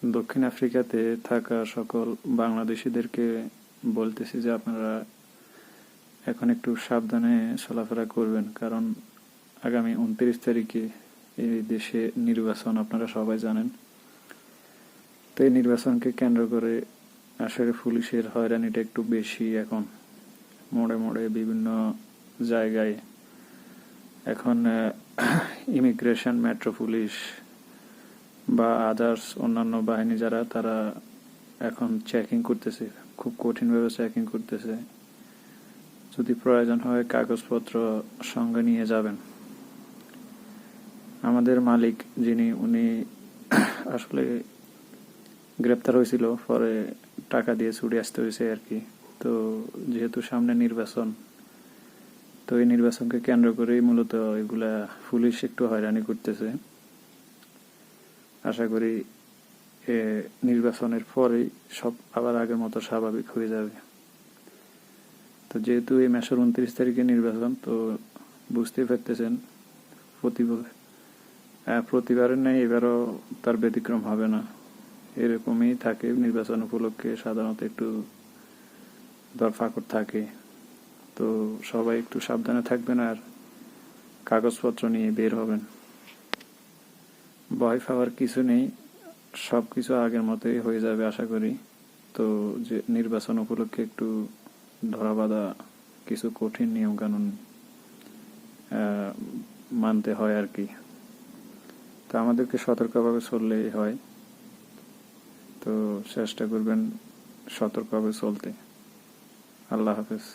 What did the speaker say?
দক্ষিণ আফ্রিকাতে থাকা সকল বাংলাদেশিদেরকে বলতেছি যে আপনারা এখন একটু সাবধানে চলাফেরা করবেন, কারণ আগামী 29 তারিখে এই দেশে নির্বাচন, আপনারা সবাই জানেন। তো এই নির্বাচনকে কেন্দ্র করে আসলে পুলিশের হয়রানিটা একটু বেশি। এখন মোড়ে মোড়ে বিভিন্ন জায়গায় এখন ইমিগ্রেশন, মেট্রো পুলিশ বা আদার্স অন্যান্য বাহিনী যারা, তারা এখন চেকিং করতেছে, খুব কঠিনভাবে চেকিং করতেছে। যদি প্রয়োজন হয় কাগজপত্র সঙ্গে নিয়ে যাবেন। আমাদের মালিক যিনি, উনি আসলে গ্রেপ্তার হয়েছিল, পরে টাকা দিয়ে ছুটে আসতে হয়েছে আর কি। তো যেহেতু সামনে নির্বাচন, তো এই নির্বাচনকে কেন্দ্র করেই মূলত এগুলা পুলিশ একটু হয়রানি করতেছে। আশা করি নির্বাচনের পরেই সব আবার আগের মতো স্বাভাবিক হয়ে যাবে। তো যেহেতু এই মাসের 29 তারিখে নির্বাচন, তো বুঝতেই পারতেছেন প্রতিবারের নেই এবারও তার ব্যতিক্রম হবে না। এরকমই থাকে, নির্বাচন উপলক্ষে সাধারণত একটু দরফাকর থাকে। তো সবাই একটু সাবধানে থাকবেন আর কাগজপত্র নিয়ে বের হবেন। ভয় পাওয়ার কিছু নেই, সব কিছু আগের মতোই হয়ে যাবে আশা করি। তো যে নির্বাচন উপলক্ষে একটু ধরাবাঁধা কিছু কঠিন নিয়মকানুন মানতে হয় আর কি। তো আমাদেরকে সতর্কভাবে চললেই হয়। তো চেষ্টা করবেন সতর্কভাবে চলতে। আল্লাহ হাফেজ।